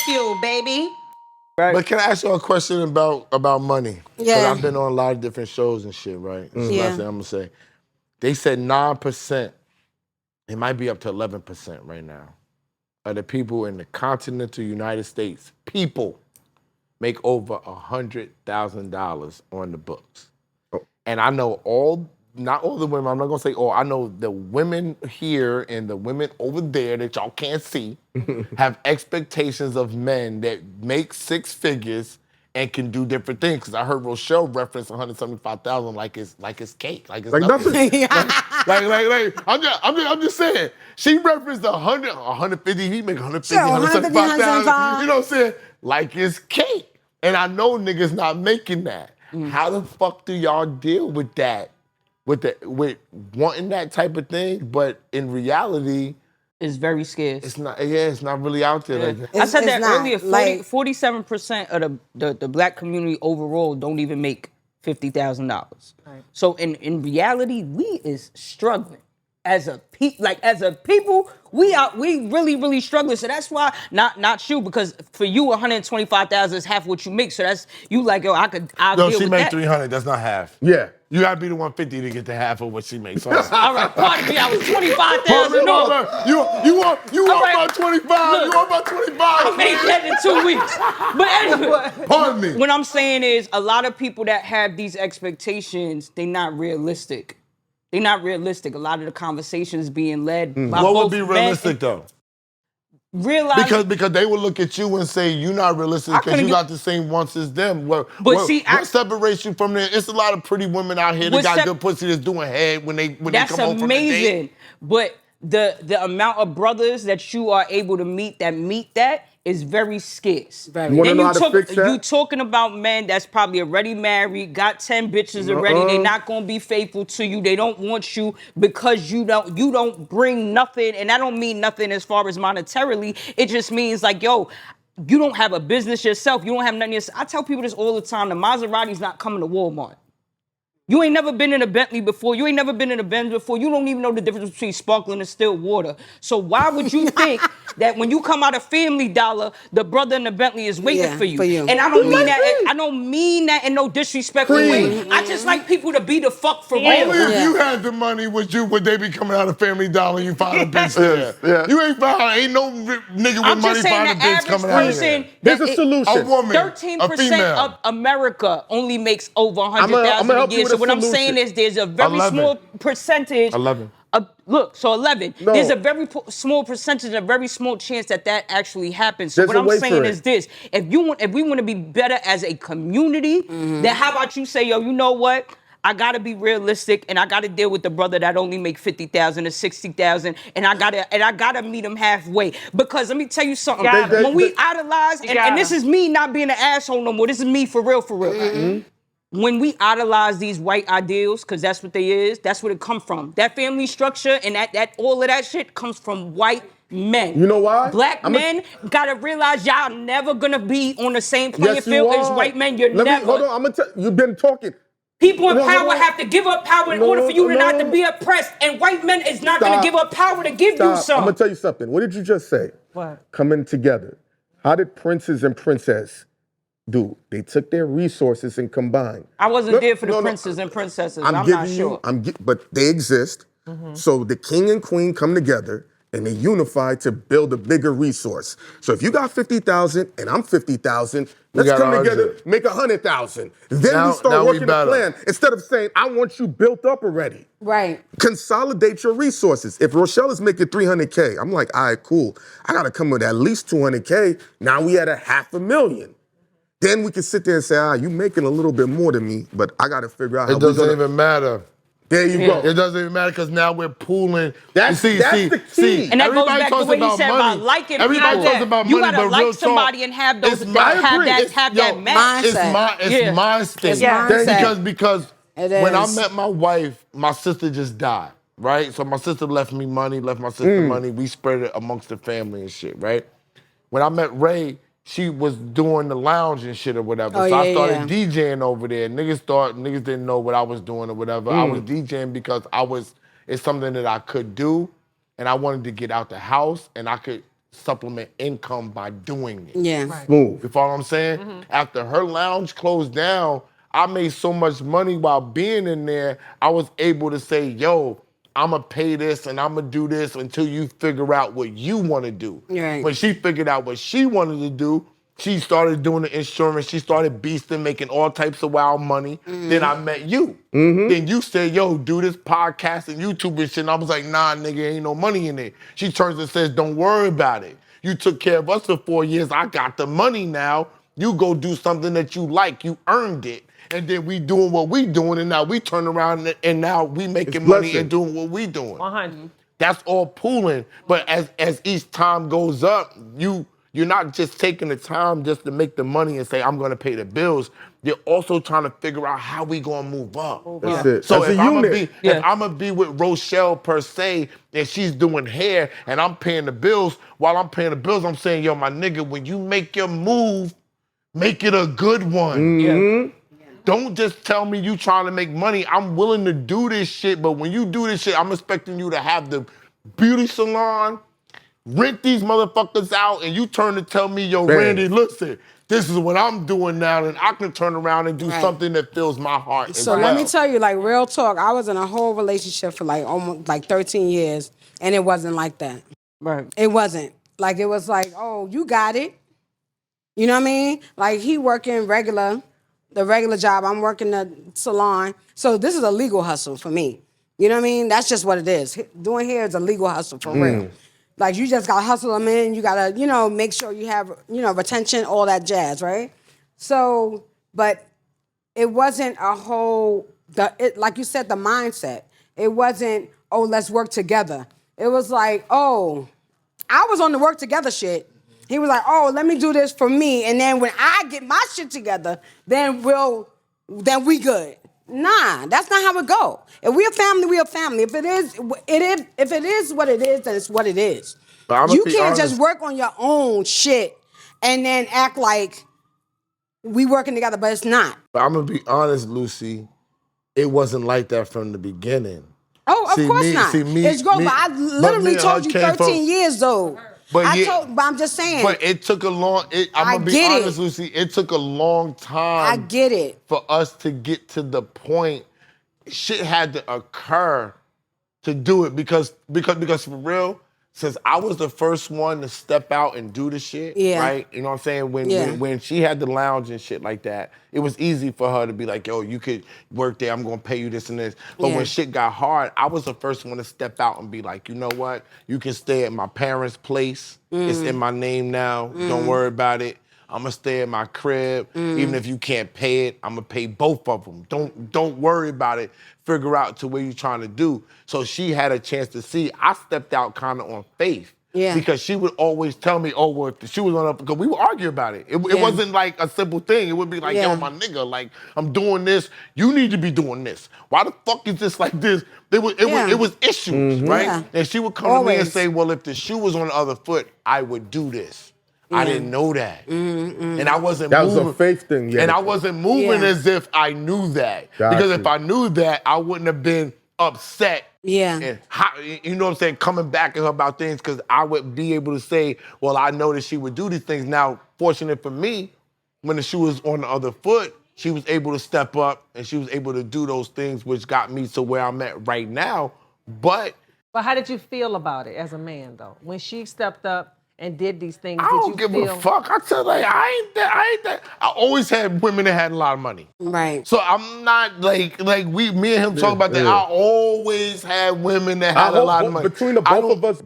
Bagfuel, baby. Right. But can I ask you a question about money? Yeah. Because I've been on a lot of different shows and shit, right? This is the last thing I'm gonna say. They said 9%. It might be up to 11% right now of the people in the continental United States, people make over $100,000 on the books. And I know not all the women, I'm not gonna say all, I know the women here and the women over there that y'all can't see have expectations of men that make six figures and can do different things. Because I heard Rochelle reference 175,000 like it's cake, like it's nothing. I'm just saying. She referenced 100, 150. He make 150, Sure, 175,000. You know what I'm saying? Like it's cake. And I know niggas not making that. How the fuck do y'all deal with that? With wanting that type of thing, but in reality, It's very scarce. it's not. Yeah, it's not really out there like that. I said It's that not, earlier. 47% of the black community overall don't even make $50,000. Right. So in reality, we is struggling as a people. We really struggling. So that's why not you, because for you 125,000 is half what you make. So that's you like, yo, I'll No, deal with she made that. 300. That's not half. Yeah. You gotta be the 150 to get the half of what she makes. All right, pardon me, I was 25,000 off. You want right. about 25? Look, you want about 25? I made that in 2 weeks. But anyway, Pardon me. what I'm saying is a lot of people that have these expectations, they're not realistic. They're not realistic. A lot of the conversations being led by What both would be men realistic though? Realize Because they would look at you and say you're not realistic because you got the same wants as them. What separates you from them? It's a lot of pretty women out here that got good pussy that's doing head when they come home from the date. That's amazing. But the amount of brothers that you are able to meet that is very scarce. You wanna know how to fix that? You talking about men that's probably already married, got 10 bitches already. They not gonna be faithful to you. They don't want you because you don't bring nothing. And I don't mean nothing as far as monetarily. It just means like, yo, you don't have a business yourself. You don't have nothing yourself. I tell people this all the time. The Maserati's not coming to Walmart. You ain't never been in a Bentley before. You ain't never been in a Benz before. You don't even know the difference between sparkling and still water. So why would you think that when you come out of Family Dollar, the brother in the Bentley is waiting for you? And I don't mean that. I don't mean that in no disrespectful way. I just like people to be the fuck for real. Only if you had the money would they be coming out of Family Dollar and you find a bitch there. Yeah. You ain't no nigga with money find a bitch coming out there. There's a solution. A woman, 13% of America only makes over 100,000 a year. So what I'm saying is there's a very 11. small percentage. 11. Look, so 11. No. There's a very small percentage, a very small chance that actually happens. So There's what a I'm way saying for is it. this: if we want to be better as a community, then how about you say, yo, you know what? I gotta be realistic, and I gotta deal with the brother that only make 50,000 or 60,000, and I gotta meet him halfway. Because let me tell you something: when we idolize, and this is me not being an asshole no more. This is me for real. When we idolize these white ideals, because that's what they is, that's where it come from. That family structure and that all of that shit comes from white men. You know why? Black men gotta realize y'all never gonna be on the same playing Yes, field you as are. white men. You're never. Hold on, I'm gonna tell you've been talking. People in power have to give up power in order for you to not to be oppressed, and white men is not gonna give up power to give you some. I'm gonna tell you something. What did you just say? What? Coming together. How did princes and princesses do? They took their resources and combined. I wasn't there for the princes and princesses. I'm not sure. But they exist. So the king and queen come together and they unify to build a bigger resource. So if you got 50,000 and I'm 50,000, let's come together, make 100,000. Then we start working the plan instead of saying, I want you built up already. Right. Consolidate your resources. If Rochelle is making 300K, I'm like, all right, cool. I gotta come with at least 200K. Now we at a $500,000. Then we can sit there and say, you making a little bit more than me, but I gotta figure out how it doesn't even matter. There you go. It doesn't even matter because now we're pooling. That's the key. And that goes back to what he said about liking people. Everybody talks about money, you gotta but like real somebody talk, and have those have that match. It's my thing. Yeah. Because when I met my wife, my sister just died, right? So my sister left me money, left my sister money. We spread it amongst the family and shit, right? When I met Ray, she was doing the lounge and shit or whatever. So I started DJing over there. Niggas didn't know what I was doing or whatever. I was DJing because it's something that I could do and I wanted to get out the house and I could supplement income by doing it. Yeah. Right. Smooth. You follow what I'm saying? After her lounge closed down, I made so much money while being in there, I was able to say, yo, I'm going to pay this and I'm going to do this until you figure out what you want to do. Right. When she figured out what she wanted to do, she started doing the insurance. She started beasting, making all types of wild money. Then I met you. Then you said, yo, do this podcast and YouTube and shit. And I was like, nah, nigga, ain't no money in it. She turns and says, don't worry about it. You took care of us for 4 years. I got the money now. You go do something that you like. You earned it. And then we doing what we doing, and now we turn around and now we making money and doing what we doing. 100. That's all pooling. But as each time goes up, you're not just taking the time just to make the money and say, I'm gonna pay the bills. You're also trying to figure out how we gonna move up. That's it. So That's if a I'm unit. gonna be with Rochelle per se, and she's doing hair and I'm paying the bills, while I'm paying the bills, I'm saying, yo, my nigga, when you make your move, make it a good one. Don't just tell me you trying to make money. I'm willing to do this shit, but when you do this shit, I'm expecting you to have the beauty salon, rent these motherfuckers out, and you turn to tell me, yo, Randy, listen, this is what I'm doing now, and I can turn around and do something that fills my heart as So well. let me tell you, like, real talk, I was in a whole relationship for like almost like 13 years, and it wasn't like that. Right. It wasn't. Like, it was like, oh, you got it. You know what I mean? Like, he working the regular job, I'm working the salon. So this is a legal hustle for me. You know what I mean? That's just what it is. Doing hair is a legal hustle for real. Like, you just gotta hustle them in. You gotta, make sure you have, retention, all that jazz, right? So, but it wasn't a whole, like you said, the mindset. It wasn't, oh, let's work together. It was like, oh, I was on the work together shit. He was like, oh, let me do this for me. And then when I get my shit together, then we good. Nah, that's not how it go. If we a family, we a family. If it is what it is, then it's what it is. You can't just work on your own shit and then act like we working together, but it's not. But I'm gonna be honest, Lucy, it wasn't like that from the beginning. Oh, of course not. It's growth, but I literally told you 13 years though. But I'm just saying. But it took a long. I'm gonna be honest, Lucy. It took a long time. I get it. For us to get to the point, shit had to occur to do it because for real, since I was the first one to step out and do the shit, right? You know what I'm saying? When she had the lounge and shit like that, it was easy for her to be like, yo, you could work there, I'm gonna pay you this and this. But when shit got hard, I was the first one to step out and be like, you know what? You can stay at my parents' place. It's in my name now. Don't worry about it. I'm gonna stay at my crib. Even if you can't pay it, I'm gonna pay both of them. Don't worry about it. Figure out to what you're trying to do. So she had a chance to see. I stepped out kind of on faith. Yeah. Because she would always tell me, oh, well, if the shoe was on up, because we would argue about it. It wasn't like a simple thing. It would be like, yo, my nigga, like, I'm doing this. You need to be doing this. Why the fuck is this like this? It was issues, right? Yeah. And she would come to me and say, well, if the shoe was on the other foot, I would do this. I didn't know that. And I wasn't moving. That was a faith thing, And I wasn't moving as if I knew that. Because if I knew that, I wouldn't have been upset. And you know what I'm saying? Coming back at her about things, because I would be able to say, well, I know that she would do these things. Now, fortunate for me, when the shoe was on the other foot, she was able to step up and she was able to do those things, which got me to where I'm at right now. But how did you feel about it as a man, though? When she stepped up and did these things, I don't give a fuck. I tell you, I ain't that. I always had women that had a lot of money. Right. So I'm not like me and him talk about that. I always had women that had a lot of money. Between the both of us,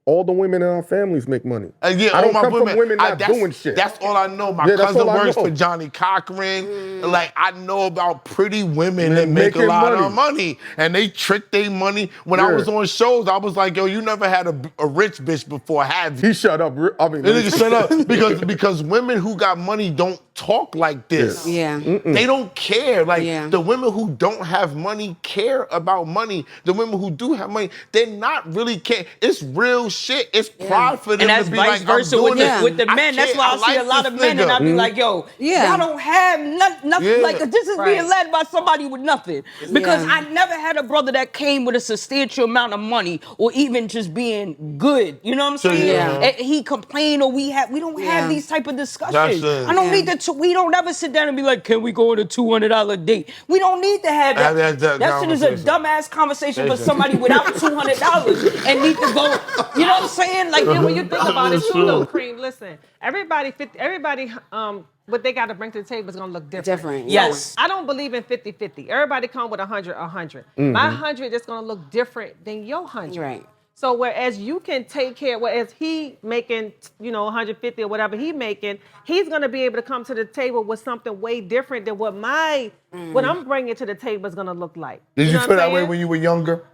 all the women in our families make money. I don't come from women not doing shit. That's all I know. My cousin works for Johnny Cochran. Like, I know about pretty women that make a lot of money. And they trick their money. When I was on shows, I was like, yo, you never had a rich bitch before, have you? He shut up. I mean, nigga, shut up. Because women who got money don't talk like this. They don't care. Like, the women who don't have money care about money. The women who do have money, they're not really care. It's real shit, it's pride for them And that's to be vice like, versa I'm doing with, this. with the men. That's why I see a lot of men, and I be like, yo, y'all don't have nothing. Like, this is being led by somebody with nothing. Because I never had a brother that came with a substantial amount of money or even just being good. You know what I'm saying? And he complained or we don't have these type of discussions. I don't need to, we don't ever sit down and be like, can we go on a $200 date? We don't need to have that. That shit is a dumbass conversation for somebody without $200 and need to go, you know what I'm saying? Like, when you think about it too, though, Cream, listen, everybody, what they got to bring to the table is going to look different. Yes. I don't believe in 50-50. Everybody come with 100. My 100 is going to look different than your 100. Right. So whereas you can take care, whereas he making, 150 or whatever he making, he's going to be able to come to the table with something way different than what what I'm bringing to the table is going to look like. Did you know feel what I'm that way saying? when you were younger?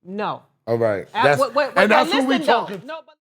No. All right. And that's what we talking. No, but